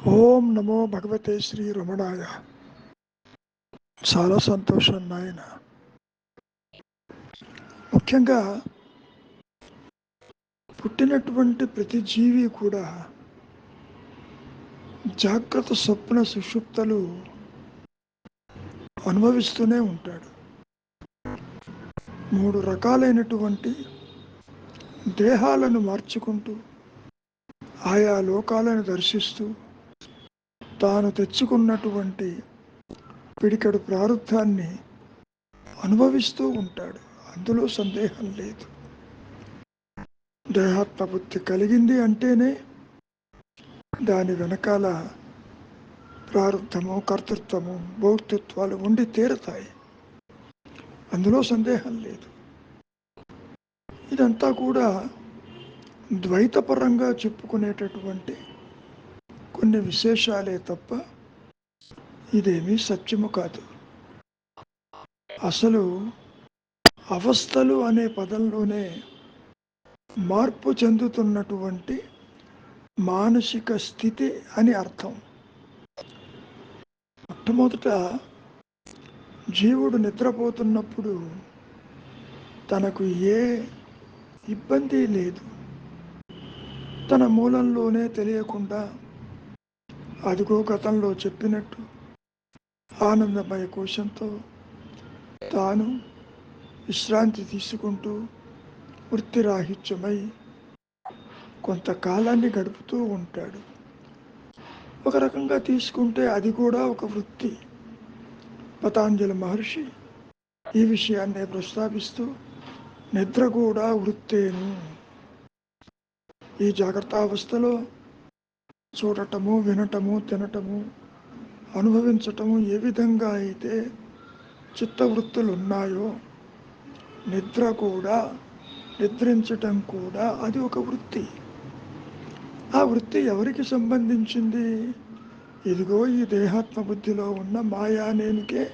ఓం నమో భగవతే శ్రీ రమణాయ. చాలా సంతోషం నాయన. ముఖ్యంగా పుట్టినటువంటి ప్రతి జీవి కూడా జాగ్రత్త స్వప్న సుషుప్తలు అనుభవిస్తూనే ఉంటాడు. 3 రకాలైనటువంటి దేహాలను మార్చుకుంటూ ఆయా లోకాలను దర్శిస్తూ తాను తెచ్చుకున్నటువంటి పిడికెడు ప్రారంధాన్ని అనుభవిస్తూ ఉంటాడు. అందులో సందేహం లేదు. దేహాత్మ బుద్ధి కలిగింది అంటేనే దాని వెనకాల ప్రారంధము, కర్తృత్వము, భోక్తృత్వాలు ఉండి తీరతాయి. అందులో సందేహం లేదు. ఇదంతా కూడా ద్వైతపరంగా చెప్పుకునేటటువంటి కొన్ని విశేషాలే తప్ప ఇదేమీ సత్యము కాదు. అసలు అవస్థలు అనే పదంలోనే మార్పు చెందుతున్నటువంటి మానసిక స్థితి అని అర్థం. మొట్టమొదట జీవుడు నిద్రపోతున్నప్పుడు తనకు ఏ ఇబ్బంది లేదు. తన మూలంలోనే తెలియకుండా అదిగో గతంలో చెప్పినట్టు ఆనందమయ కోశంతో తాను విశ్రాంతి తీసుకుంటూ వృత్తిరాహిత్యమై కొంతకాలాన్ని గడుపుతూ ఉంటాడు. ఒక రకంగా తీసుకుంటే అది కూడా ఒక వృత్తి. పతాంజలి మహర్షి ఈ విషయాన్నే ప్రస్తావిస్తూ నిద్ర కూడా వృత్తేను. ఈ జాగ్రత్తావస్థలో చూడటము, వినటము, తినటము, అనుభవించటము ఏ విధంగా అయితే చిత్తవృత్తులు ఉన్నాయో నిద్ర కూడా, నిద్రించటం కూడా అది ఒక వృత్తి. ఆ వృత్తి ఎవరికి సంబంధించింది? ఇదిగో ఈ దేహాత్మ బుద్ధిలో ఉన్న మాయానేనికే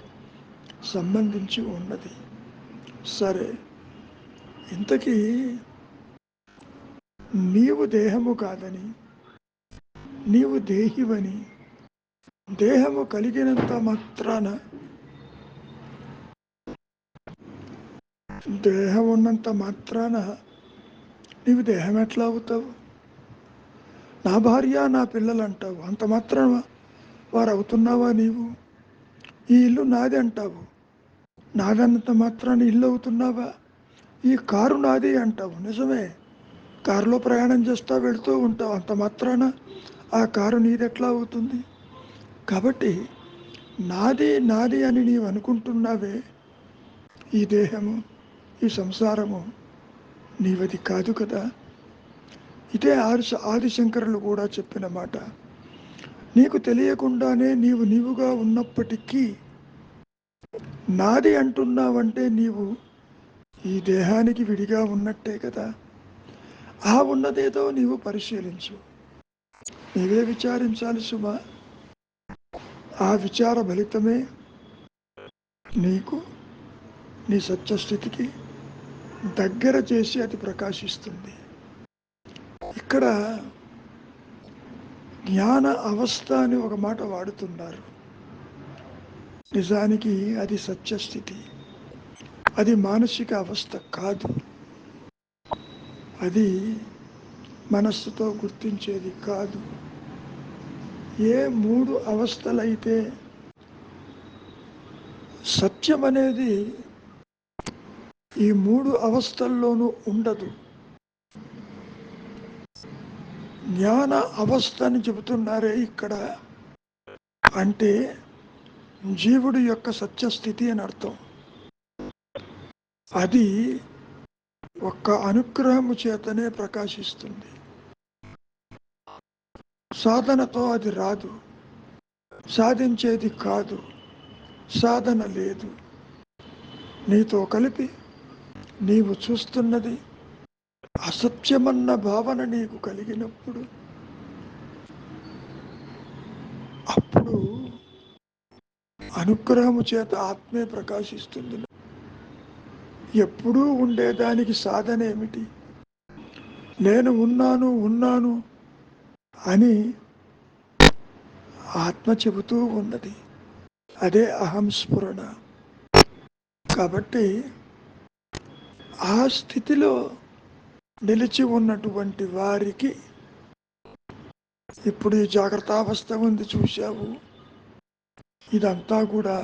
సంబంధించి ఉన్నది. సరే, ఇంతకీ నీవు దేహము కాదని, నీవు దేహివని, దేహము కలిగినంత మాత్రాన, దేహం ఉన్నంత మాత్రాన నీవు దేహం ఎట్లా అవుతావు? నా భార్య, నా పిల్లలు అంటావు, అంత మాత్రాన వారు అవుతున్నావా నీవు? ఈ ఇల్లు నాది అంటావు, నాదన్నంత మాత్రాన ఇల్లు అవుతున్నావా? ఈ కారు నాది అంటావు, నిజమే, కారులో ప్రయాణం చేస్తూ వెళుతూ ఉంటావు, అంత మాత్రాన ఆ కారు నీది ఎట్లా అవుతుంది? కాబట్టి నాది నాది అని నీవు అనుకుంటున్నావే, ఈ దేహము, ఈ సంసారము నీవది కాదు కదా. ఇదే ఆదిశంకరులు కూడా చెప్పిన మాట. నీకు తెలియకుండానే నీవు నీవుగా ఉన్నప్పటికీ నాది అంటున్నావంటే నీవు ఈ దేహానికి విడిగా ఉన్నట్టే కదా. ఆ ఉన్నదేదో నీవు పరిశీలించు, నీవే విచారించాలి సుమా. ఆ విచార ఫలితమే నీకు నీ సత్యస్థితికి దగ్గర చేసి అది ప్రకాశిస్తుంది. ఇక్కడ జ్ఞాన అవస్థ అని ఒక మాట వాడుతున్నారు. నిజానికి అది సత్యస్థితి, అది మానసిక అవస్థ కాదు. అది మనస్సుతో గుర్తించేది కాదు. ఏ 3 అవస్థలైతే సత్యం అనేది ఈ 3 అవస్థల్లోనూ ఉండదు. జ్ఞాన అవస్థ అని చెబుతున్నారే ఇక్కడ, అంటే జీవుడి యొక్క సత్యస్థితి అని అర్థం. అది ఒక్క అనుగ్రహము చేతనే ప్రకాశిస్తుంది. సాధనతో అది రాదు, సాధించేది కాదు, సాధన లేదు. నీతో కలిపి నీవు చూస్తున్నది అసత్యమన్న భావన నీకు కలిగినప్పుడు అప్పుడు అనుగ్రహము చేత ఆత్మే ప్రకాశిస్తుంది. ఎప్పుడూ ఉండేదానికి సాధన ఏమిటి? నేను ఉన్నాను ఉన్నాను అని ఆత్మ చెబుతూ ఉన్నది. అదే అహం స్ఫురణ. కాబట్టి ఆ స్థితిలో నిలిచి ఉన్నటువంటి వారికి ఇప్పుడు ఈ జాగ్రత్తావస్థ ఉంది చూశావు, ఇదంతా కూడా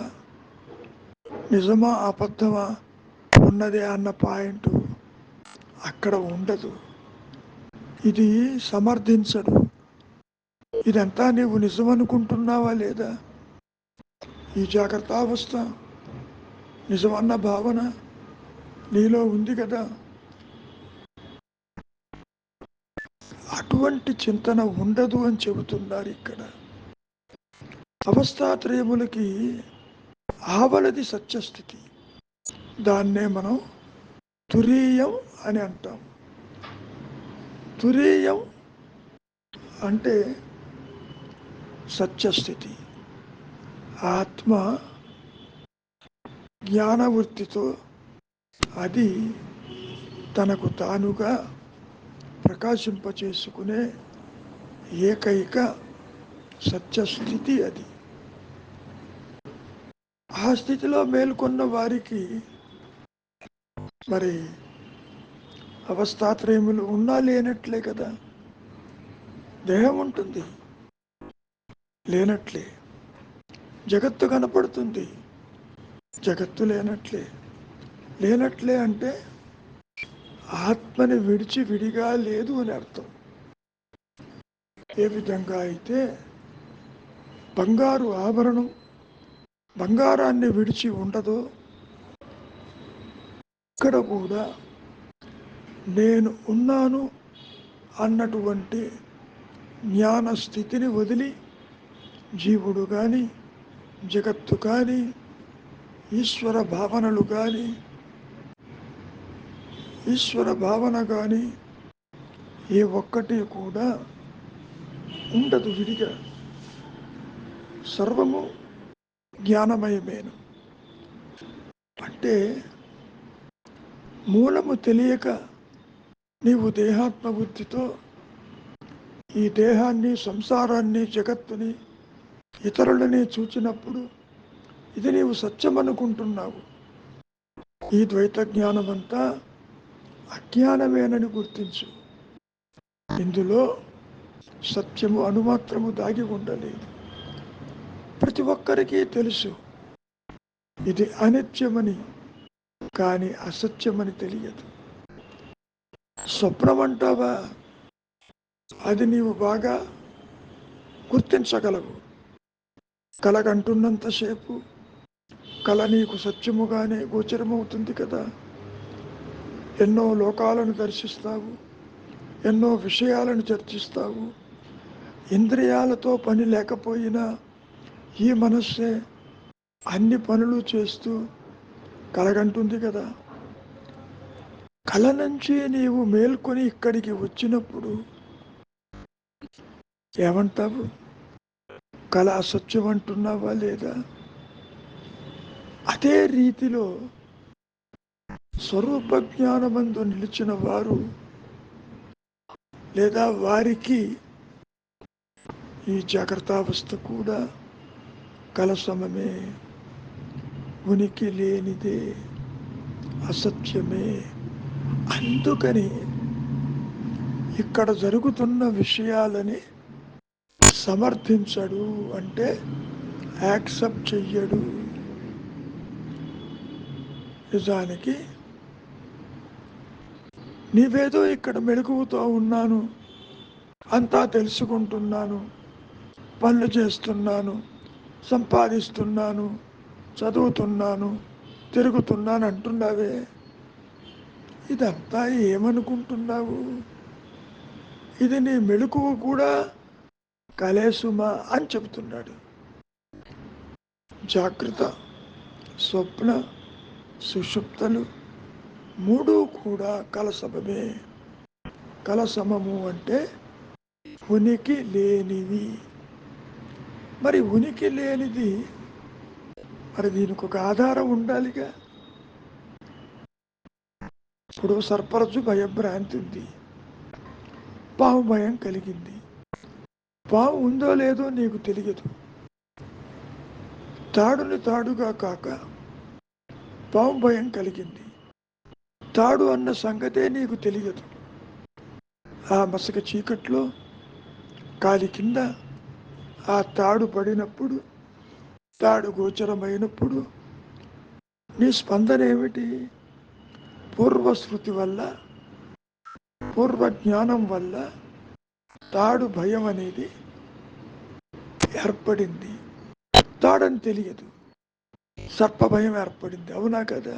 నిజమా అబద్ధమా ఉన్నదే అన్న పాయింట్ అక్కడ ఉండదు. ఇది సమర్థించడు. ఇదంతా నీవు నిజమనుకుంటున్నావా లేదా? ఈ జాగ్రత్తావస్థ నిజమన్న భావన నీలో ఉంది కదా. అటువంటి చింతన ఉండదు అని చెబుతున్నారు ఇక్కడ. అవస్థాత్రయములకి ఆవలది సత్యస్థితి. దాన్నే మనం తురీయం అని అంటాం. తురీయం అంటే సత్యస్థితి. ఆత్మ జ్ఞానవృత్తితో అది తనకు తానుగా ప్రకాశింపచేసుకునే ఏకైక సత్యస్థితి అది. ఆ స్థితిలో మేల్కొన్న వారికి మరి అవస్థాత్రయములు ఉన్నా లేనట్లే కదా. దేహం ఉంటుంది, లేనట్లే. జగత్తు కనపడుతుంది, జగత్తు లేనట్లే. లేనట్లే అంటే ఆత్మని విడిచి విడిగా లేదు అని అర్థం. ఏ విధంగా అయితే బంగారు ఆభరణం బంగారాన్ని విడిచి ఉండదో, ఇక్కడ కూడా నేను ఉన్నాను అన్నటువంటి జ్ఞాన స్థితిని వదిలి జీవుడు కానీ, జగత్తు కానీ, ఈశ్వర భావనలు కానీ, ఈశ్వర భావన కానీ ఏ ఒక్కటి కూడా ఉండదు విడిగా. సర్వము జ్ఞానమయమేను. అంటే మూలము తెలియక నీవు దేహాత్మబుద్ధితో ఈ దేహాన్ని, సంసారాన్ని, జగత్తుని, ఇతరులని చూచినప్పుడు ఇది నీవు సత్యం అనుకుంటున్నావు. ఈ ద్వైత జ్ఞానమంతా అజ్ఞానమేనని గుర్తించు. ఇందులో సత్యము అణుమాత్రము దాగి ఉండలేదు. ప్రతి ఒక్కరికి తెలుసు ఇది అనిత్యమని, కానీ అసత్యమని తెలియదు. స్వప్నం అంటావా, అది నీవు బాగా గుర్తించగలవు. కలగంటున్నంతసేపు కళ నీకు సత్యముగానే గోచరమవుతుంది కదా. ఎన్నో లోకాలను దర్శిస్తావు, ఎన్నో విషయాలను చర్చిస్తావు. ఇంద్రియాలతో పని లేకపోయినా ఈ మనస్సే అన్ని పనులు చేస్తూ కలగంటుంది కదా. కళ నుంచి నీవు మేల్కొని ఇక్కడికి వచ్చినప్పుడు ఏమంటావు? కళ అసత్యం అంటున్నావా లేదా? అదే రీతిలో స్వరూప జ్ఞానమందు నిలిచిన వారు లేదా వారికి ఈ జాగ్రత్తావస్థ కూడా కలసమమే, ఉనికి లేనిదే, అసత్యమే. అందుకని ఇక్కడ జరుగుతున్న విషయాలని సమర్థించడు, అంటే యాక్సెప్ట్ చెయ్యడు. నిజానికి నీవేదో ఇక్కడ మెలకువతో ఉన్నాను, అంతా తెలుసుకుంటున్నాను, పనులు చేస్తున్నాను, సంపాదిస్తున్నాను, చదువుతున్నాను, తిరుగుతున్నాను అంటున్నావే. ఇదంతా ఏమనుకుంటున్నావు? ఇది నీ మెలకువ కూడా కలేసుమా అని చెబుతున్నాడు. జాగ్రత్త, స్వప్న, సుషుప్తలు మూడు కూడా కలసమమే. కలసమము అంటే ఉనికి లేనివి. మరి ఉనికి లేనిది, మరి దీనికి ఒక ఆధారం ఉండాలిగా. ఇప్పుడు సర్పరచు భయభ్రాంతి ఉంది, పాము భయం కలిగింది. పాము ఉందో లేదో నీకు తెలియదు, తాడుని తాడుగా కాక పాము భయం కలిగింది. తాడు అన్న సంగతే నీకు తెలియదు. ఆ మసక చీకట్లో కాలి కింద ఆ తాడు పడినప్పుడు, తాడు గోచరమైనప్పుడు నీ స్పందన ఏమిటి? పూర్వశృతి వల్ల, పూర్వ జ్ఞానం వల్ల తాడు భయం అనేది ఏర్పడింది. తాడని తెలియదు, సర్ప భయం ఏర్పడింది. అవునా కదా?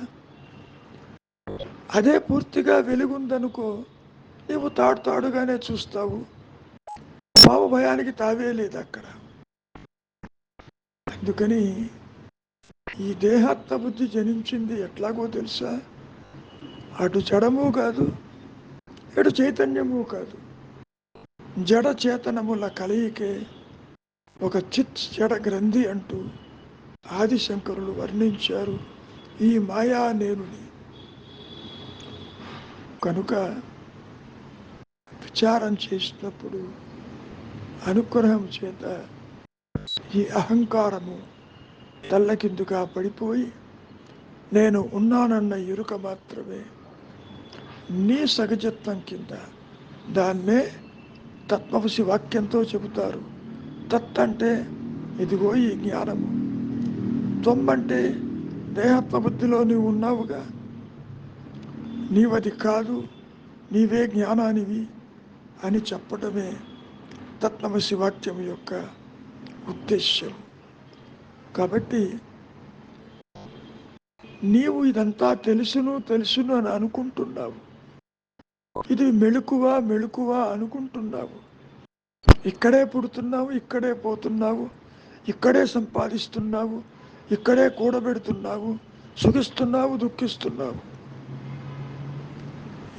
అదే పూర్తిగా వెలుగుందనుకో, నీవు తాడుగానే చూస్తావు. పాము భయానికి తావే లేదు అక్కడ. అందుకని ఈ దేహాత్మ బుద్ధి జనించింది ఎట్లాగో తెలుసా? అటు జడము కాదు, ఇటు చైతన్యము కాదు. జడ చేతనముల కలయికే ఒక చిత్ జడ గ్రంథి అంటూ ఆదిశంకరులు వర్ణించారు ఈ మాయా నేనుని. కనుక విచారం చేసినప్పుడు అనుగ్రహం చేత ఈ అహంకారము తల్లకిందుగా పడిపోయి నేను ఉన్నానన్న ఎరుక మాత్రమే నీ సహజత్వం కింద. దాన్నే తత్వసి వాక్యంతో చెబుతారు. తత్ అంటే ఇదిగో ఈ జ్ఞానము, త్వం అంటే దేహాత్మ బుద్ధిలో నీవు ఉన్నావుగా, నీవది కాదు, నీవే జ్ఞానానివి అని చెప్పడమే తత్వసి వాక్యం యొక్క ఉద్దేశ్యం. కాబట్టి నీవు ఇదంతా తెలుసును అని అనుకుంటున్నావు. ఇది మెళుకువ అనుకుంటున్నావు. ఇక్కడే పుడుతున్నావు, ఇక్కడే పోతున్నావు, ఇక్కడే సంపాదిస్తున్నావు, ఇక్కడే కూడబెడుతున్నావు, సుఖిస్తున్నావు, దుఃఖిస్తున్నావు.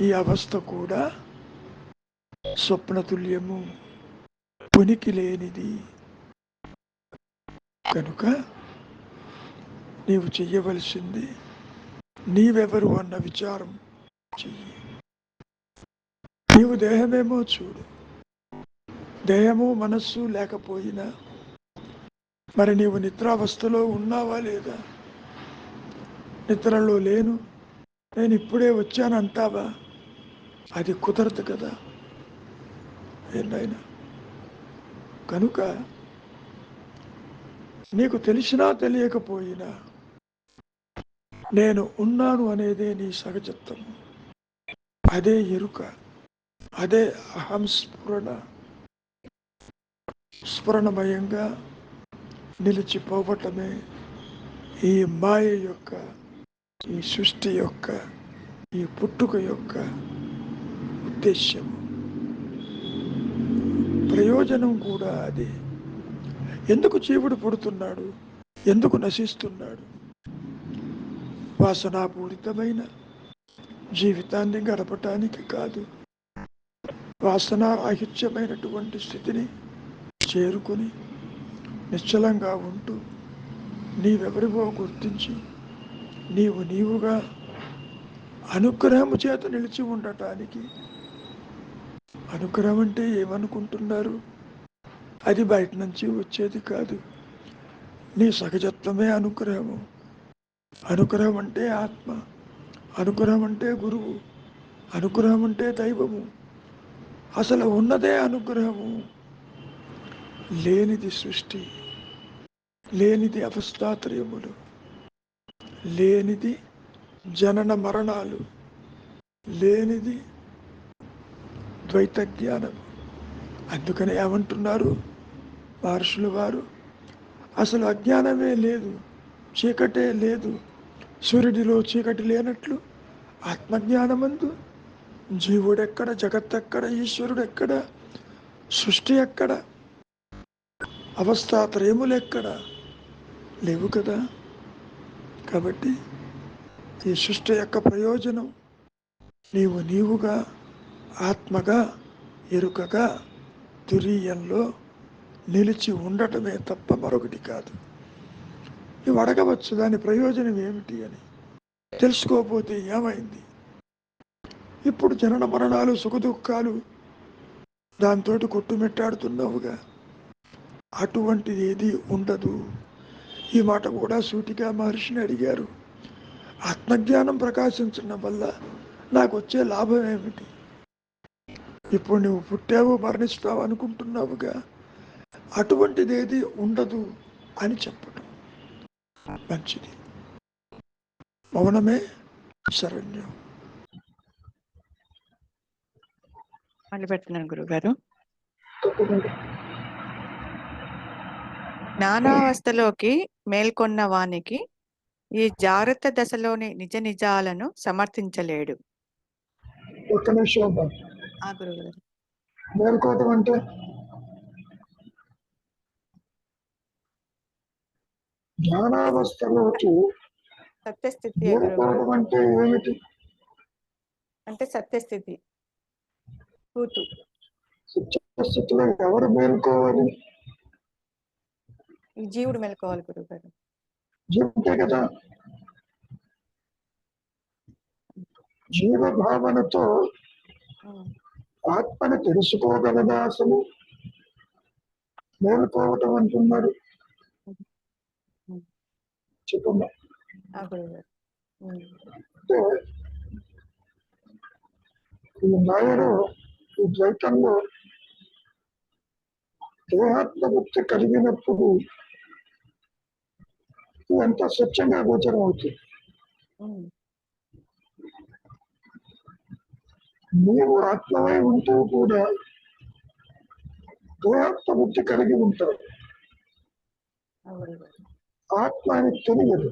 ఈ అవస్థ కూడా స్వప్నతుల్యము, ఉనికి లేనిది. కనుక నీవు చెయ్యవలసింది నీవెవరు అన్న విచారం చెయ్యి. నీవు దేహమేమో చూడు, దేహము మనస్సు లేకపోయినా మరి నీవు నిద్రావస్థలో ఉన్నావా లేదా? నిద్రలో లేను, నేను ఇప్పుడే వచ్చాను అంటావా? అది కుదరదు కదా ఏనాయనా. కనుక నీకు తెలిసినా తెలియకపోయినా నేను ఉన్నాను అనేదే నీ సహజత్వం. అదే ఎరుక, అదే అహం స్ఫురణమయంగా నిలిచిపోవటమే ఈ మాయ యొక్క, ఈ సృష్టి యొక్క, ఈ పుట్టుక యొక్క ఉద్దేశ్యం. ప్రయోజనం కూడా అదే. ఎందుకు జీవుడు పుడుతున్నాడు? ఎందుకు నశిస్తున్నాడు? వాసనాపూరితమైన జీవితాన్ని గడపటానికి కాదు, వాసనారాహిత్యమైనటువంటి స్థితిని చేరుకుని నిశ్చలంగా ఉంటూ నీవెవరివో గుర్తించి నీవుగా అనుగ్రహము చేత నిలిచి ఉండటానికి. అనుగ్రహం అంటే ఏమనుకుంటున్నారు? అది బయట నుంచి వచ్చేది కాదు, నీ సహజత్వమే అనుగ్రహము. అనుగ్రహం అంటే ఆత్మ, అనుగ్రహం అంటే గురువు, అనుగ్రహం అంటే దైవము. అసలు ఉన్నదే అనుగ్రహము. లేనిది సృష్టి, లేనిది అవస్థాత్రయములు, లేనిది జనన మరణాలు, లేనిది ద్వైత జ్ఞానం. అందుకని ఏమంటున్నారు మహర్షులు వారు? అసలు అజ్ఞానమే లేదు, చీకటే లేదు. సూర్యుడిలో చీకటి లేనట్లు ఆత్మజ్ఞానమందు జీవుడెక్కడ, జగత్తెక్కడ, ఈశ్వరుడెక్కడ, సృష్టి ఎక్కడ, అవస్థాత్రయములు ఎక్కడ లేవు కదా. కాబట్టి ఈ సృష్టి యొక్క ప్రయోజనం నీవుగా, ఆత్మగా, ఎరుకగా తురీయంలో నిలిచి ఉండటమే తప్ప మరొకటి కాదు. నువ్వు అడగవచ్చు దాని ప్రయోజనం ఏమిటి అని. తెలుసుకోకపోతే ఏమైంది? ఇప్పుడు జనన మరణాలు, సుఖదుఖాలు దాంతో కొట్టుమిట్టాడుతున్నావుగా. అటువంటిది ఏది ఉండదు. ఈ మాట కూడా సూటిగా మహర్షిని అడిగారు. ఆత్మజ్ఞానం ప్రకాశించడం వల్ల నాకు వచ్చే లాభం ఏమిటి? ఇప్పుడు నువ్వు పుట్టావు మరణిస్తావు అనుకుంటున్నావుగా, అటువంటిది ఏది ఉండదు అని చెప్పటం మంచిది. మౌనమే శరణ్యం. మళ్ళీ పెడుతున్నాను గురుగారు. జ్ఞానావస్థలోకి మేల్కొన్న వానికి ఈ జాగ్రత్త దశలోని నిజ నిజాలను సమర్థించలేడు. ఒక్క నిమిషం. ఆ గురుగారు. మేల్కోవటం అంటే జ్ఞానావస్థలోకి సత్యస్థితి మేల్కోవడం అంటే ఏమిటి? అంటే సత్యస్థితి, కూతు. సత్యస్థితిలో ఎవరు మేల్కోవాలి? ఈ జీవుడు మేల్కోవాలి గురుగారు. జీవుడే కదా. జీవభావనతో ఆత్మని తెలుసుకోగలదా అసలు? మేల్కోవటం అంటున్నారు. చెప్పమ్మా. అంటే ఈ మాయలో, ఈ ద్వైతంలో దేహాత్మబుద్ధి కలిగినప్పుడు ఇదంతా స్వచ్ఛంగా గోచరం అవుతుంది. నీవు ఆత్మవై ఉంటూ కూడా దేహాత్మబుద్ధి కలిగి ఉంటావు. ఆత్మ అని తెలియదు.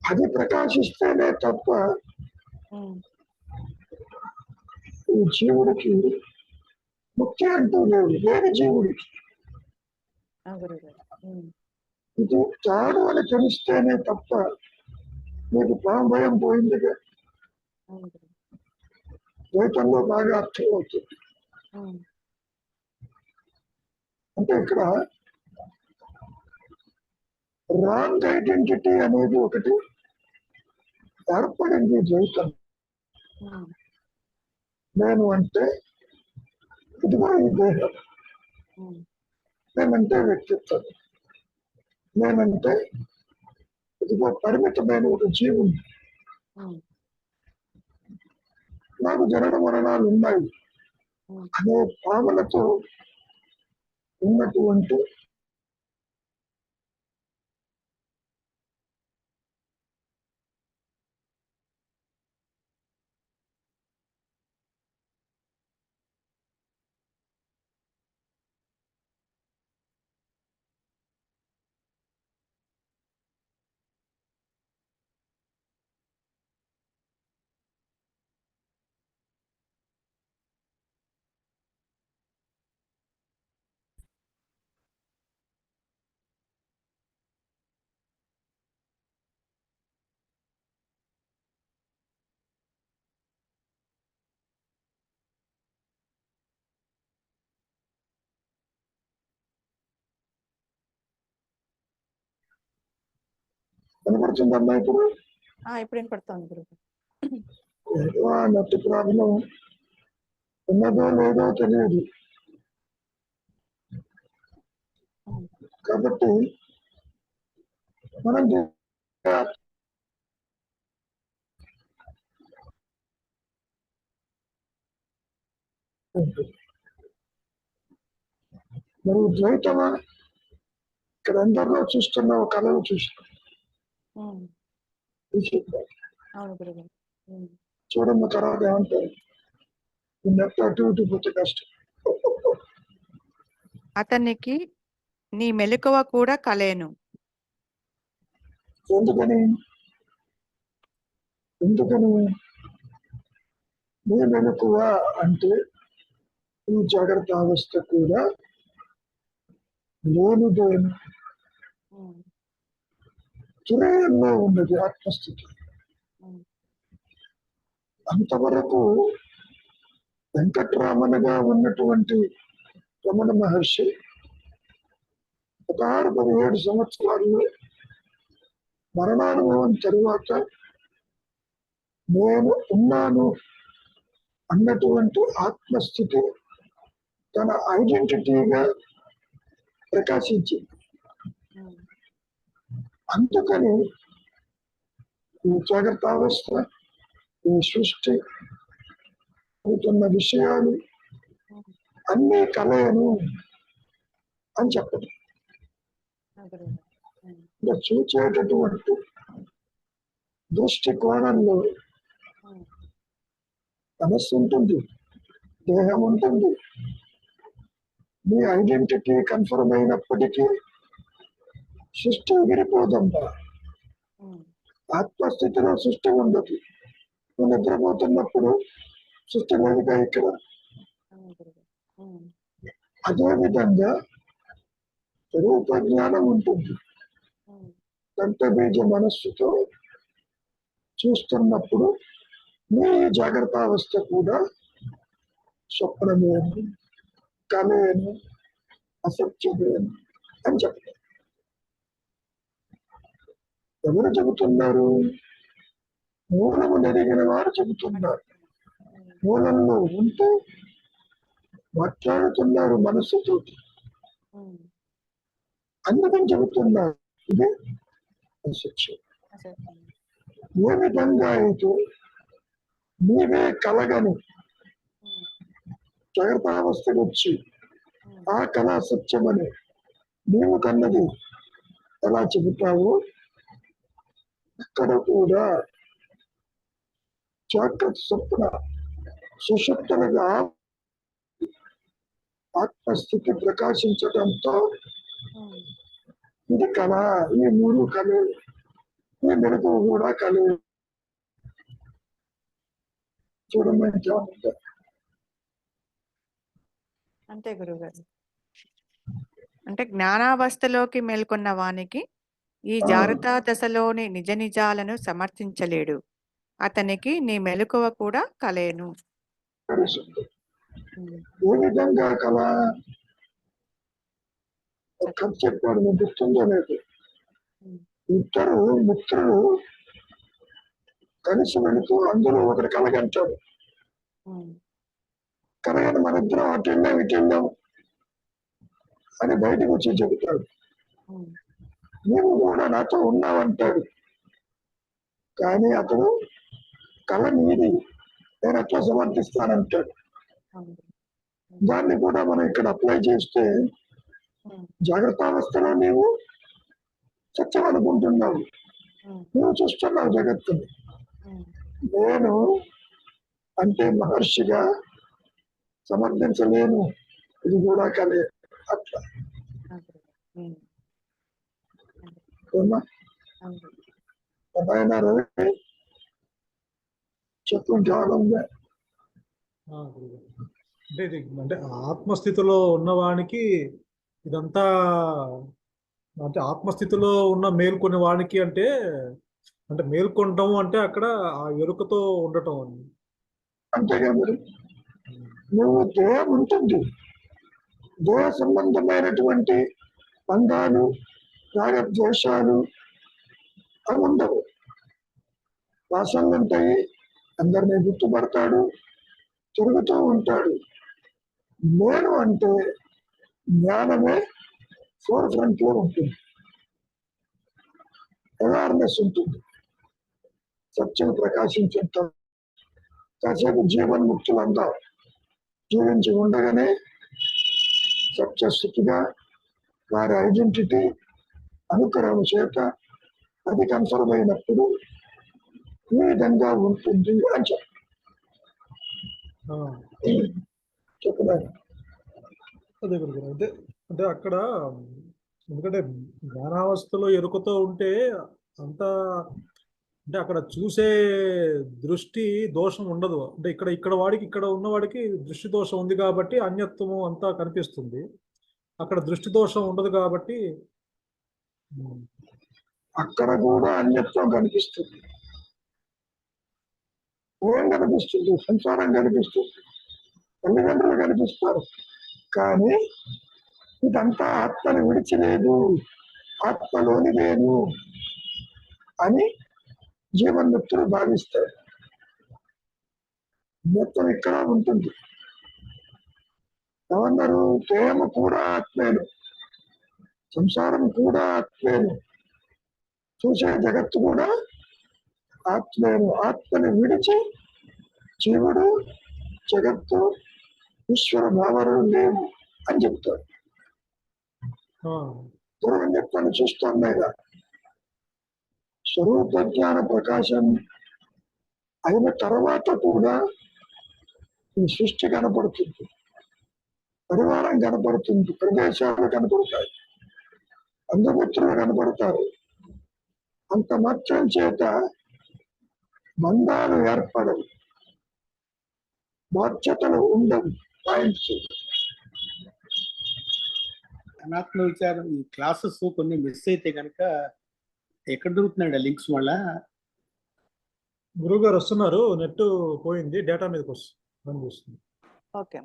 అది ప్రకాశిస్తేనే తప్ప ఈ జీవుడికి ముక్తి అంటూ లేదు. వేరే జీవుడికి ఇది తాడు అని తెలిస్తేనే తప్ప మీకు భయం పోయిందిగా. ద్వైతంలో బాగా అర్థమవుతుంది. అంటే ఇక్కడ రాంగ్ ఐడెంటిటీ అనేది ఒకటి ఏర్పడింది ద్వైతం. నేను అంటే ఇదిగో ఈ దేహం, నేనంటే వ్యక్తిత్వం, నేనంటే ఇదిగో పరిమితమైన ఒక జీవుని, నాకు జనన మరణాలు ఉన్నాయి అనే భావనతో ఉన్నటువంటి కనపడుతుందమ్మా. ఇప్పుడు ఇప్పుడు వినపడుతుంది గురువు. నట్టు ప్రాబ్లం ఉన్నదో లేదో తెలియదు. కాబట్టి మనం మరి ద్వైతమా? ఇక్కడ అందరిలో చూస్తున్న ఒక కళను చూస్తున్నాం. చూడమ్మ తర్వాత ఏమంటారు? నెట్ అటు ఇటు పోతే కష్టం. అతనికి నీ మెలకువ కూడా కలేను. ఎందుకని నీ మెలకువ అంటే ఈ జాగ్రత్త అవస్థ కూడా లేనిదేను తురేయంలో ఉన్నది ఆత్మస్థితి. అంతవరకు వెంకటరామన్గా ఉన్నటువంటి రమణ మహర్షి 16-17 సంవత్సరాల్లో మరణానుభవం తరువాత నేను ఉన్నాను అన్నటువంటి ఆత్మస్థితి తన ఐడెంటిటీగా ప్రకాశించింది. ఉమ్, అందుకని ఈ జాగ్రత్త అవస్థ, ఈ సృష్టి, అవుతున్న విషయాలు ఉమ్, అన్నీ కలయను అని చెప్పదు. గురుగారు. ఉమ్, ఇంకా చూచేటటువంటి దృష్టి కోణంలో ఉమ్, మనస్సు ఉంటుంది, దేహం ఉంటుంది. మీ ఐడెంటిటీ కన్ఫర్మ్ అయినప్పటికీ సృష్టి ఎగిరిపోతుందా? ఉమ్, ఆత్మస్థితిలో సృష్టి ఉండదు. నువ్వు నిద్రపోతున్నప్పుడు సృష్టి లేదుగా ఇక్కడ. గురుగారు. ఉమ్, అదేవిధంగా రూప జ్ఞానం ఉంటుంది. ఉమ్, దంతబీజ మనస్సుతో చూస్తున్నప్పుడు మీ జాగ్రత్త అవస్థ కూడా స్వప్నమేను, కళేను, అసత్యమేను అని చెప్తారు. ఎవరు చెబుతున్నారు? మూలము నెరిగిన వారు చెబుతున్నారు. ఉమ్, మూలంలో ఉంటూ మాట్లాడుతున్నారు మనస్సుతో. ఉమ్, అందుకని చెబుతున్నారు ఇది అసత్యం. అసత్యం. ఏ విధంగా అయితే నీవే కలగని ఉమ్, జాగ్రత్త అవస్థకు వచ్చి ఉమ్, ఆ కళ సత్యమని నీవు కన్నది ఎలా చెబుతావు, ఇక్కడ కూడా జాగ్రత్త స్వప్న సుషుప్తులుగా ఆత్మస్థితి ప్రకాశించడంతో ఉమ్, ఇది కళ, ఈ మూడు కళే, ఈ మెరుపు కూడా కళే. చూడమంటే అంతే గురుగారు. అంటే జ్ఞానావస్థలోకి మేల్కొన్న వానికి ఈ జాగ్రత్త దశలోని నిజ నిజాలను సమర్థించలేడు. అతనికి నీ మెలకువ కూడా కలేను. తెలుస్తుంది. ఉమ్, ఏ విధంగా కళ కథ చెప్పాడు, మీకు గుర్తుందో లేదు. ఉమ్, ఇద్దరు మిత్రులు కలిసి వెళుతూ అందులో ఒకటి కలగంటాడు. ఉమ్, కలగని మన ఇద్దరం అటు వెళ్ళాం ఇటు వెళ్ళాం అని బయటకు వచ్చి చెబుతాడు. ఉమ్, నీవు కూడా నాతో ఉన్నావంటాడు. కానీ అతడు కళ నీది, నేను అట్లా సమర్థిస్తానంటాడు. అవును. దాన్ని కూడా మనం ఇక్కడ అప్లై చేస్తే ఉమ్, జాగ్రత్త అవస్థలో నీవు సత్యం అనుకుంటున్నావు, ఉమ్, నువ్వు చూస్తున్నావు జగత్తుని. ఉమ్, నేను అంటే మహర్షిగా సమర్థించలేను, ఇది కూడా కలే. అట్లా అదే. ఉమ్, అదే. ఏమన్నా అవును. ఎవరైనా రవి చెప్పు జ్ఞానంగా. గురుగారు. అంటే ఇది అంటే ఆత్మస్థితిలో ఉన్నవానికి ఇదంతా, అంటే ఆత్మస్థితిలో ఉన్న మేల్కొని వానికి అంటే అంటే మేల్కొనటం అంటే అక్కడ ఆ ఎరుకతో ఉండటం అని. అంతేగా మరి నువ్వు దేహం ఉంటుంది, దేహ సంబంధమైనటువంటి బంధాలు, రాగద్వేషాలు అవి ఉండవు. వాసనలు ఉంటాయి, అందరినీ గుర్తుపడతాడు, తిరుగుతూ ఉంటాడు. నేను అంటే జ్ఞానమే ఫోర్ ఫ్రంట్ లో ఉంటుంది, అవేర్నెస్ ఉంటుంది, సత్యం ప్రకాశించుంటాం. కాసేపు జీవన్ముక్తులు అందాం, జీవించి ఉండగానే సత్యస్థితిగా వారి ఐడెంటిటీ అనుకరణ చేత అది కన్ఫర్మ్ అయినప్పుడు ఈ విధంగా ఉంటుంది అని ఆ, చెప్పలేదు. అదే గురుగారు. అంటే అంటే అక్కడ ఎందుకంటే జ్ఞానావస్థలో ఎరుకతో ఉంటే అంత అంటే అక్కడ చూసే దృష్టి దోషం ఉండదు. అంటే ఇక్కడ ఇక్కడ వాడికి ఇక్కడ ఉన్నవాడికి దృష్టి దోషం ఉంది కాబట్టి అన్యత్వము అంతా కనిపిస్తుంది. అక్కడ దృష్టి దోషం ఉండదు కాబట్టి అక్కడ కూడా అన్యత్వం కనిపిస్తుంది. ఏం కనిపిస్తుంది? సంసారం కనిపిస్తుంది, తల్లిదండ్రులు కనిపిస్తారు. కానీ ఇదంతా ఆత్మని విడిచి లేదు, ఆత్మలోని లేదు అని జీవన్ముక్తులు భావిస్తారు. మొత్తం ఇక్కడ ఉంటుంది. ఏమన్నారు? దేహము కూడా ఆత్మేను, సంసారం కూడా ఆత్మేను, చూసే జగత్తు కూడా ఆత్మేను. ఆత్మని విడిచి జీవుడు, జగత్తు, ఈశ్వర భావన లేవు అని చెప్తాడు. పూర్వం చెప్తాను చూస్తున్నాయిగా, స్వరూప జ్ఞాన ప్రకాశం అయిన తర్వాత కూడా ఈ సృష్టి కనపడుతుంది, పరివారం కనపడుతుంది, ప్రదేశాలు కనపడతాయి, బంధుమిత్రులు కనపడతారు. అంత మాత్రం చేత బంధాలు ఏర్పడవు, బాధ్యతలు ఉండవు. పాయింట్స్ అనాత్మ విచారం ఈ క్లాసెస్ కొన్ని మిస్ అయితే కనుక ఎక్కడ దొరుకుతున్నాడు లింక్స్ మళ్ళా? గురువు గారు వస్తున్నారు, నెట్ పోయింది, డేటా మీదకి వస్తుంది. ఓకే.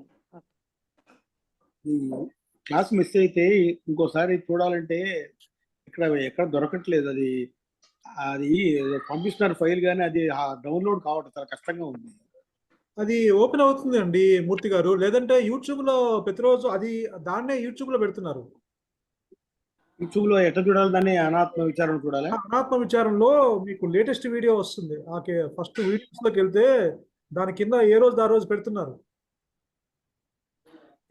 ఈ క్లాస్ మిస్ అయితే ఇంకోసారి చూడాలంటే ఎక్కడ దొరకట్లేదు. అది అది పంపిస్తున్నారు ఫైల్, కానీ అది డౌన్లోడ్ కావడం చాలా కష్టంగా ఉంది. అది ఓపెన్ అవుతుంది అండి మూర్తి గారు, లేదంటే యూట్యూబ్ లో ప్రతిరోజు దాన్నే యూట్యూబ్ లో పెడుతున్నారు. యూట్యూబ్ లో ఎట్లా చూడాలి దాన్ని? అనాత్మ విచారం చూడాలి. అనాత్మ విచారంలో మీకు లేటెస్ట్ వీడియో వస్తుంది. ఫస్ట్ వీడియోస్ లోకి వెళ్తే దాని కింద ఏ రోజు ఆ రోజు పెడుతున్నారు.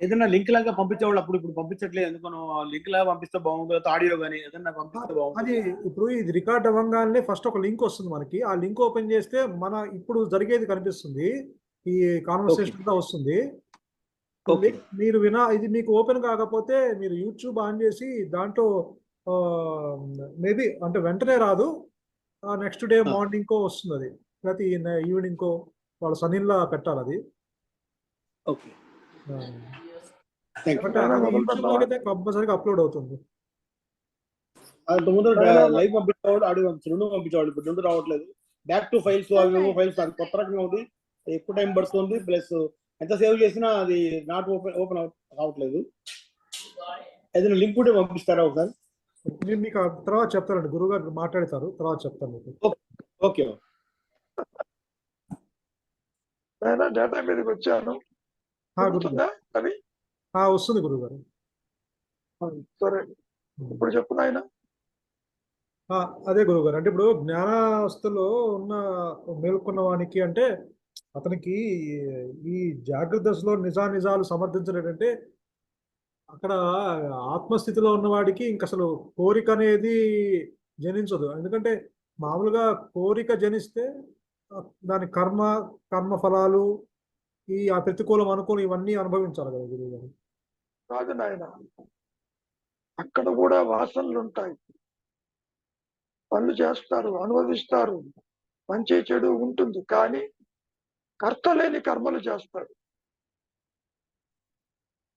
ఏదైనా లింక్ లాగా పంపించేవాళ్ళు అప్పుడు, ఇప్పుడు పంపించట్లేదు. ఎందుకనో లింక్ లాగా పంపిస్తే బాగుంటుంది, ఆడియో కానీ ఏదైనా పంపిస్తే బాగుంటుంది. అది ఇప్పుడు ఇది రికార్డ్ అవ్వగానే ఫస్ట్ ఒక లింక్ వస్తుంది మనకి. ఆ లింక్ ఓపెన్ చేస్తే మన ఇప్పుడు జరిగేది కనిపిస్తుంది, ఈ కాన్వర్సేషన్ గా వస్తుంది. మీరు ఇది మీకు ఓపెన్ కాకపోతే మీరు యూట్యూబ్ ఆన్ చేసి దాంట్లో మేబీ అంటే వెంటనే రాదు, నెక్స్ట్ డే మార్నింగ్ కో వస్తుంది. అది ప్రతి ఈవినింగ్ కో వాళ్ళ సనిన్లా పెట్టాలి అది. ఓకే, కంపల్సరీగా అప్లోడ్ అవుతుంది. ముందు లైవ్ పంపించేవాడు, ఆడియో రెండు పంపించేవాడు, ఇప్పుడు రెండు రావట్లేదు. బ్యాక్ టు ఫైల్స్, అవి ఫైల్స్ అది కొత్త రకంగా ఉంది, ఎక్కువ టైం పడుతుంది. ప్లస్ ఎంత సేవ్ చేసినా అది నాట్ ఓపెన్ కావట్లేదు. ఏదైనా లింక్ కూడా పంపిస్తారా ఒకసారి? నేను మీకు తర్వాత చెప్తానండి, గురువు గారు మాట్లాడతారు, తర్వాత చెప్తాను మీకు. ఓకే, డేటా మీదకి వచ్చాను. అవి వస్తుంది గురువు గారు. సరే, ఇప్పుడు చెప్పు నాయన. అదే గురువు గారు, అంటే ఇప్పుడు జ్ఞానావస్థలో ఉన్న మేల్కొన్న వానికి అంటే అతనికి ఈ జాగ్రత్త దశలో నిజాలు సమర్థించలేదంటే అక్కడ ఆత్మస్థితిలో ఉన్నవాడికి ఇంక అసలు కోరిక అనేది జనించదు. ఎందుకంటే మామూలుగా కోరిక జనిస్తే దాని కర్మ ఫలాలు, ఆ ప్రతికూలం అనుకూలం ఇవన్నీ అనుభవించాలి కదా గురువు గారు. కాదు నాయన, అక్కడ కూడా వాసనలు ఉంటాయి, పనులు చేస్తారు, అనుభవిస్తారు, మంచి చెడు ఉంటుంది, కానీ కర్త లేని కర్మలు చేస్తాడు.